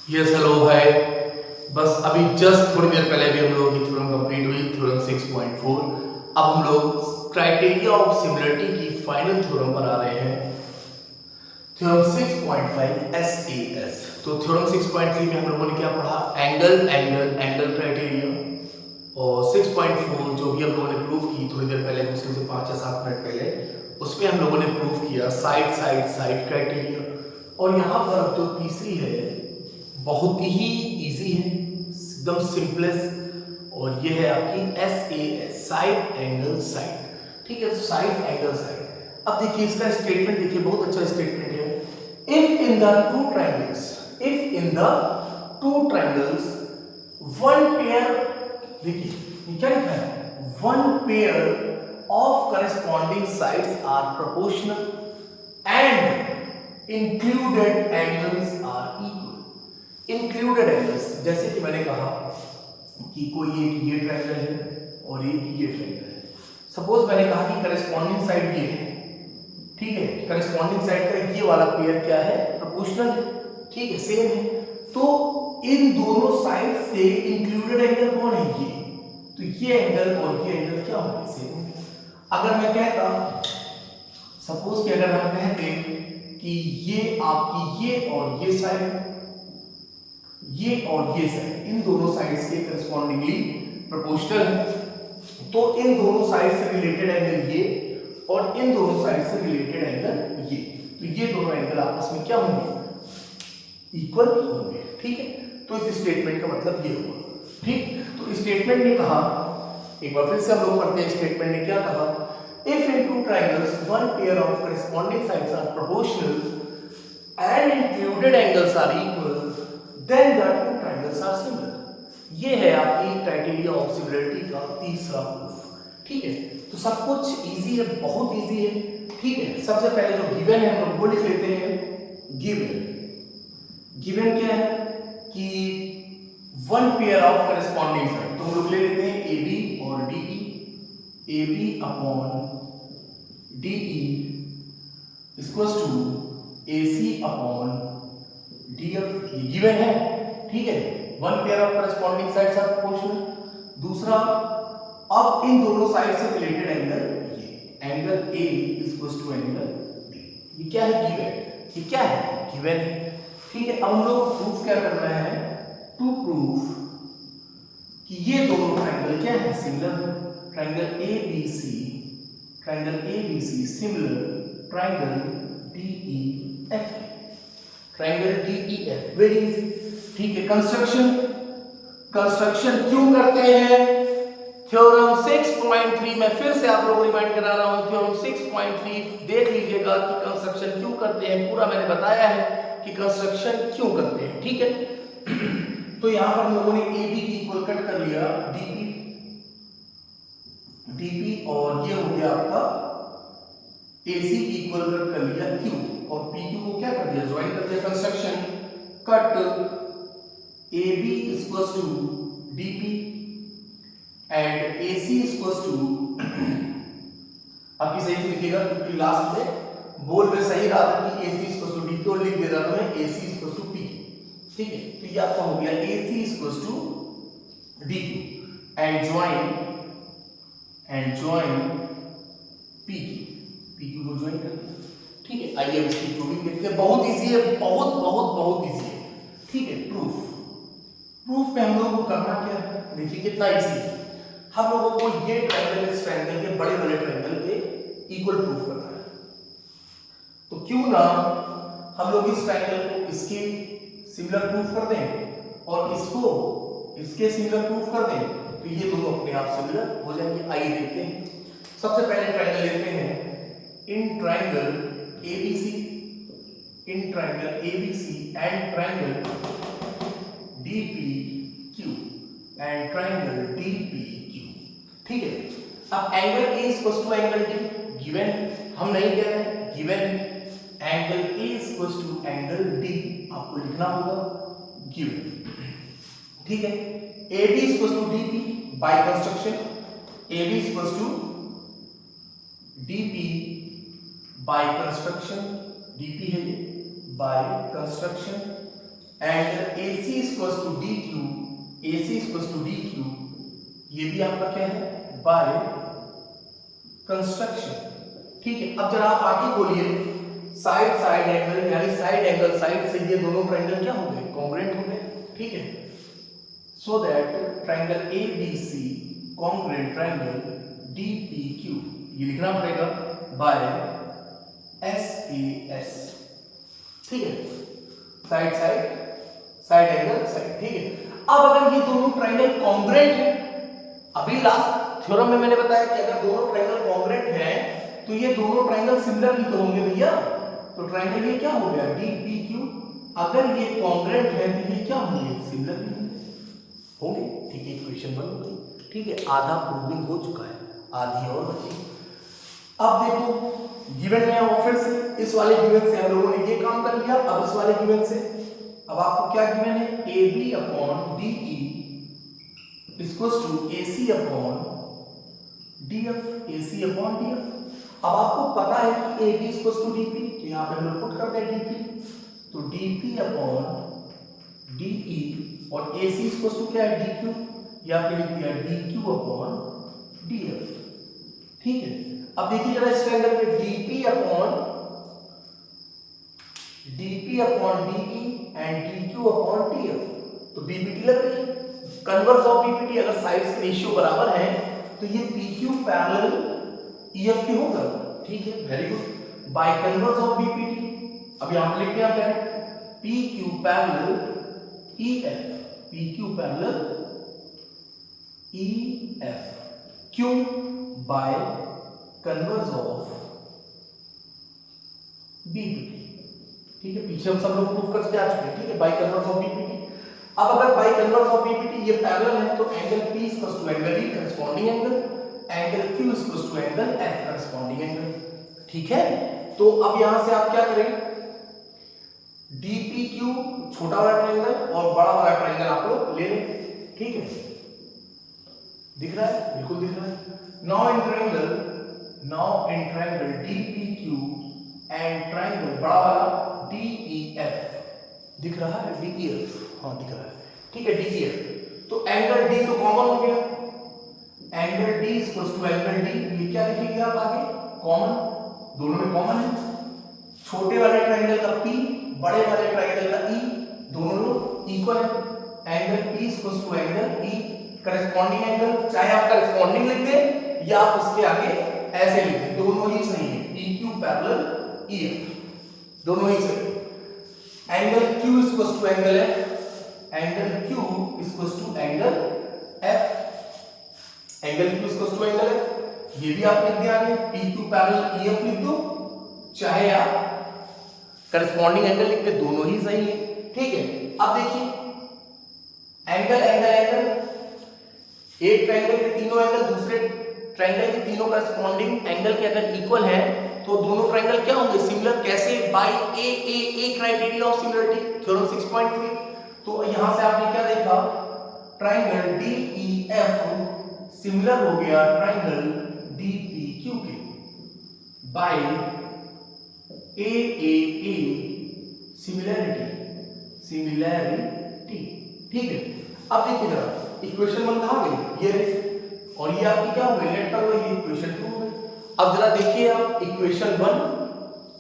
Yes hello hi. बस अभी just थोड़ी देर पहले भी हम लोगों की थ्योरम कंप्लीट हुई, थ्योरम 6.4। अब हम लोग क्राइटेरिया ऑफ सिमिलरिटी की फाइनल थ्योरम पर आ रहे हैं, थ्योरम 6.5 एसएएस। तो थ्योरम 6.3 में हम लोगों ने क्या पढ़ा? Angle angle angle criteria. और 6.4 जो भी हम लोगों ने प्रूव की थोड़ी देर पहले, मुश्किल से 5 या 7 मिनट पहले, उसमें हम लोगों ने प्रूव किया साइड साइड साइड क्राइटेरिया। और यहाँ पर जो तीसरी है बहुत ही इजी है, एकदम सिंपलेस्ट, और ये है आपकी S A S, side angle side. ठीक है, साइड एंगल साइड। अब देखिए इसका स्टेटमेंट, देखिए बहुत अच्छा स्टेटमेंट है। If in the two triangles, if in the two triangles one pair, देखिए ये क्या लिखा है, one pair of corresponding sides are proportional and included angles are equal. Included angles, जैसे कि मैंने कहा कि कोई एक ये ट्रायंगल है और एक ये ट्रायंगल है। सपोज मैंने कहा कि करस्पॉन्डिंग साइड ये है, ठीक है, करस्पॉन्डिंग साइड का ये वाला पेयर क्या है, प्रोपोर्शनल है, ठीक है, सेम है। तो इन दोनों साइड से इंक्लूडेड एंगल कौन है, ये। तो ये एंगल और ये एंगल क्या होंगे, सेम होंगे। अगर मैं कहता, सपोज कि अगर हम कहते कि ये आपकी ये और ये साइड, ये और ये साइड, इन दोनों साइड्स के करस्पॉन्डिंगली प्रोपोर्शनल है, तो इन दोनों साइड से रिलेटेड एंगल ये और इन दोनों साइड से रिलेटेड एंगल ये, तो ये दोनों एंगल आपस में क्या होंगे, इक्वल होंगे। ठीक है, तो इस स्टेटमेंट का मतलब ये हुआ। ठीक, तो स्टेटमेंट ने कहा, एक बार फिर से हम लोग पढ़ते हैं, स्टेटमेंट ने क्या कहा, if in two triangles one pair of corresponding sides are proportional and included angles are equal, then the two triangles are similar. ये है आपकी क्राइटेरिया ऑफ सिमिलरिटी का तीसरा प्रूफ। ठीक है, तो सब कुछ इजी है, बहुत इजी है। ठीक है, सबसे पहले जो गिवन है हम लोग वो लिख लेते हैं। गिवन, गिवन क्या है कि one pair of corresponding side, तो हम लोग ले लेते हैं ए बी और D E, A B upon D E equals to A C upon D F, ये गिवन है। ठीक है, one pair of corresponding sides are proportional. दूसरा, अब इन दोनों साइड से रिलेटेड एंगल ये, angle A equals to angle B, ये क्या है, गिवन। ये क्या है, गिवन है। ठीक है, अब हम लोग प्रूफ क्या करना है, टू प्रूफ कि ये दोनों ट्रायंगल क्या है, similar. Triangle A B C, triangle A B C similar triangle D E F, triangle D E F, very easy. ठीक है, कंस्ट्रक्शन, कंस्ट्रक्शन क्यों करते हैं, थ्योरम 6.3 में फिर से आप लोगों को रिमाइंड करा रहा हूं। थ्योरम 6.3 देख लीजिएगा कि कंस्ट्रक्शन क्यों करते हैं, पूरा मैंने बताया है कि कंस्ट्रक्शन क्यों करते हैं। ठीक है, तो यहां पर हम लोगों ने ए बी की इक्वल कट कर लिया डीपी, डीपी, और ये हो गया आपका एसी की इक्वल कट कर लिया क्यू, और पी क्यू को क्या कर दिया, ज्वाइन कर दिया। Construction cut A B equals to DP and AC equals to, आपकी सही से लिखिएगा क्योंकि लास्ट में बोल में सही रहा था कि AC इक्वल्स टू DP और लिख दे रहा था मैं AC इक्वल्स टू PQ। ठीक है, तो ये आपका हो गया AC equals to DQ and join PQ, PQ को ज्वाइन कर दिया। ठीक है, आइए अब इसकी प्रूविंग देखते हैं। बहुत इजी है, बहुत बहुत बहुत इजी है। ठीक है, प्रूफ, प्रूफ में हम लोगों को करना क्या है, देखिए कितना इजी है। हम लोगों को ये ट्रायंगल इस ट्रायंगल के बड़े वाले ट्रायंगल के इक्वल प्रूफ करना है। तो क्यों ना हम लोग इस ट्रायंगल को इसके सिमिलर प्रूफ कर दें और इसको इसके सिमिलर प्रूफ कर दें, तो ये दोनों अपने आप सिमिलर हो जाएंगे। आइए देखते हैं। सबसे पहले ट्रायंगल लेते हैं, in triangle ABC, in triangle ABC and triangle DPQ and triangle DPQ. ठीक है, अब angle A equals to angle D given, हम नहीं कह रहे, given angle A equals to angle D, आपको लिखना होगा गिवन। ठीक है, A B equals to D P by construction, A B equals to D P by construction, D P है ये by construction and AC equals to DQ, AC equals to DQ, ये भी आपका क्या है बाय कंस्ट्रक्शन। ठीक है, अब जरा आप आगे बोलिए साइड साइड एंगल यानी साइड एंगल साइड से ये दोनों ट्रायंगल क्या हो गए कॉन्ग्रुएंट हो गए। ठीक है, so that triangle ABC congruent triangle DPQ, ये लिखना पड़ेगा बाय SAS। ठीक है, side side side angle side. ठीक है, अब अगर ये दोनों ट्रायंगल कॉन्ग्रुएंट है, अभी लास्ट थ्योरम में मैंने बताया कि अगर दोनों ट्रायंगल कॉन्ग्रुएंट हैं तो ये दोनों ट्रायंगल सिमिलर भी तो होंगे भैया। तो ट्रायंगल ये क्या हो गया DPQ, अगर ये कॉन्ग्रुएंट है तो ये क्या होंगे सिमिलर भी होंगे। ठीक है, इक्वेशन 1 हो गई। ठीक है, आधा प्रूविंग हो चुका है, आधी और बची। अब देखो गिवन में और फिर से इस वाले गिवन से हम लोगों ने ये काम कर लिया। अब इस वाले गिवन से अब आपको क्या गिवन है AB upon DE equals to AC upon DF, AC upon DF। अब आपको पता है कि AB इक्वल्स टू DP, तो यहाँ पे हम लोग पुट करते हैं DP, तो DP अपॉन DE और AC इक्वल्स टू क्या है DQ, या फिर लिख दिया DQ अपॉन DF। ठीक है, अब देखिए जरा इस ट्रायंगल में DP upon DE and DQ upon DF, तो BPT लग रही है। कन्वर्स ऑफ BPT, अगर साइड्स के रेशियो बराबर है तो ये PQ पैरेलल EF की होगा। ठीक है, very good. Bye converse of BPT, अब यहां पे लिखते हैं क्या PQ parallel EF, PQ parallel EF, क्यों बाय कन्वर्स ऑफ BPT। ठीक है, पीछे हम सब लोग प्रूफ करके आ चुके हैं। ठीक है, बाय कन्वर्स ऑफ BPT। अब अगर बाय कन्वर्स ऑफ BPT ये पैरेलल है तो angle P equals to angle E corresponding angle, angle Q equals to angle F corresponding angle. ठीक है, तो अब यहां से आप क्या करें DPQ छोटा वाला ट्रायंगल और बड़ा वाला ट्रायंगल आप लोग ले लें। ठीक है, दिख रहा है, बिल्कुल दिख रहा है। Now in triangle DPQ and triangle बड़ा वाला DEF, दिख रहा है DEF, हाँ दिख रहा है। ठीक है, DEF, तो एंगल D तो कॉमन हो गया, angle D equals to angle D, ये क्या लिखेंगे आप आगे कॉमन, दोनों में कॉमन है। छोटे वाले ट्रायंगल का P, बड़े वाले ट्रायंगल का E, दोनों लोग इक्वल है। Angle P equals to angle E corresponding angle, चाहे आप करस्पॉन्डिंग लिख दें या आप उसके आगे ऐसे लिख दें, दोनों ही सही है। PQ पैरेलल EF, दोनों ही सही है। Angle Q equals to angle F, angle Q equals to angle F, angle Q equals to angle F, ये भी आप लिख दिया आगे PQ पैरेलल EF लिख दो, चाहे आप करस्पॉन्डिंग एंगल लिख के, दोनों ही सही है। ठीक है, अब देखिए एंगल एंगल एंगल, एक ट्रायंगल के तीनों एंगल दूसरे ट्रायंगल के तीनों करस्पॉन्डिंग एंगल के अगर इक्वल है तो दोनों ट्रायंगल क्या होंगे सिमिलर, कैसे by a criteria of similarity theorem 6.3। तो यहां से आपने क्या देखा ट्रायंगल DEF सिमिलर हो गया ट्रायंगल DPQ के बाय AAA सिमिलरिटी। ठीक है, अब देखिए जरा इक्वेशन 1 कहां गई, ये रही, और ये आपकी क्या हो गई लेट कर लो, ये इक्वेशन 2 हो गई। अब जरा देखिए आप इक्वेशन 1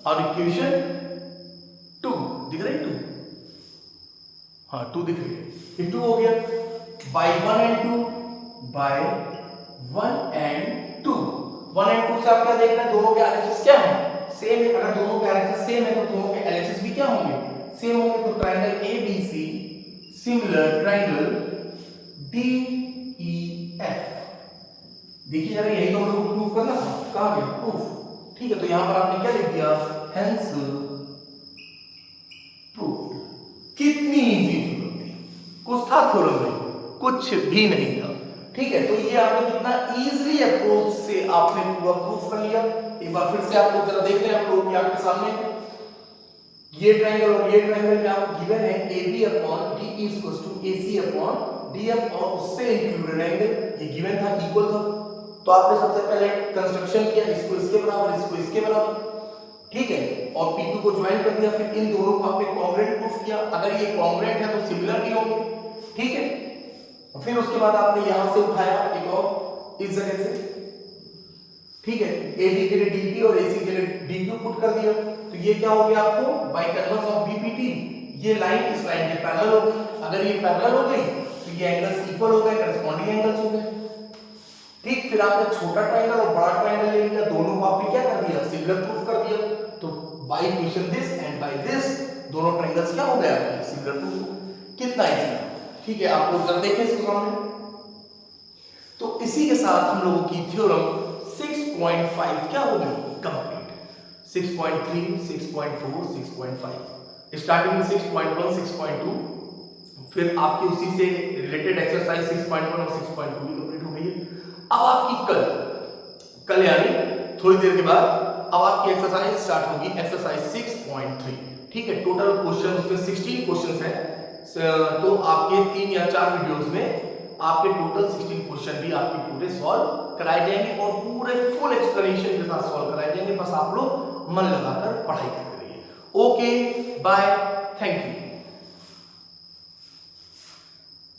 और इक्वेशन 2 दिख रही है, 2, हाँ 2 दिख रही है, ये 2 हो गया by 1 and 2, by 1 and 2। 1 and 2 से आप क्या देख रहे हैं, दोनों के एलएचएस क्या है, सेम है। अगर दोनों के एलएचएस सेम है तो दोनों के एलएचएस भी क्या होंगे, सेम होंगे। तो triangle ABC similar triangle DEF, देखिए जरा यही तो हम लोग प्रूफ करना था, कहां गया प्रूफ। ठीक है, तो यहां पर आपने क्या लिख दिया, हेंस प्रूव्ड। कितनी इजी थ्योरम थी, कुछ था थ्योरम में, कुछ भी नहीं था। ठीक है, तो ये आपने कितना इजीली अप्रोच से आपने पूरा प्रूफ कर लिया। एक बार फिर से आप लोग जरा देख लें, आप लोग आपके सामने ये ट्रायंगल और ये ट्रायंगल में आपको गिवन है AB upon DE equals to AC upon DF और उससे इंक्लूडेड एंगल, ये गिवन था, इक्वल था। तो आपने सबसे पहले कंस्ट्रक्शन किया, इसको इसके बराबर, इसको इसके बराबर। ठीक है, और PQ को ज्वाइन कर दिया, फिर इन दोनों को आपने कॉन्ग्रुएंट प्रूफ किया। किया, अगर ये कॉन्ग्रुएंट है तो सिमिलर भी होंगे, ठीक है। फिर उसके बाद आपने यहां से उठाया एक और इस जगह से, ठीक है, एडी के लिए डीपी और एसी के लिए डीक्यू पुट कर दिया, तो ये क्या हो गया आपको बाय कन्वर्स ऑफ बीपीटी, ये लाइन इस लाइन के पैरेलल हो गई। अगर ये पैरेलल हो गई तो ये एंगल्स इक्वल हो गए, करेस्पॉन्डिंग एंगल्स हो गए, ठीक। फिर आपने छोटा ट्रायंगल और बड़ा ट्रायंगल ले लिया, दोनों को आपने क्या कर दिया, सिमिलर प्रूफ कर दिया, तो by equation this and by this दोनों ट्रायंगल्स क्या हो गए आपके सिमिलर प्रूफ। कितना इजी, ठीक है। आप लोग जरा देखें इसको सामने। तो इसी के साथ हम लोगों की थ्योरम 6.5 क्या हो गई कंप्लीट। 6.3, 6.4, 6.5, स्टार्टिंग में 6.1, 6.2, फिर आपकी उसी से रिलेटेड एक्सरसाइज 6.1 और 6.2 भी कंप्लीट हो गई है। अब आपकी कल यानी थोड़ी देर के बाद अब आपकी एक्सरसाइज स्टार्ट होगी, एक्सरसाइज 6.3, ठीक है। टोटल क्वेश्चन उसमें 16 क्वेश्चंस हैं, तो आपके 3 या 4 वीडियोस में आपके टोटल 16 क्वेश्चन भी आपके पूरे सॉल्व कराए जाएंगे और पूरे फुल एक्सप्लेनेशन के साथ सॉल्व कराए जाएंगे। बस आप लोग मन लगाकर पढ़ाई करते रहिए। Okay, bye, thank you.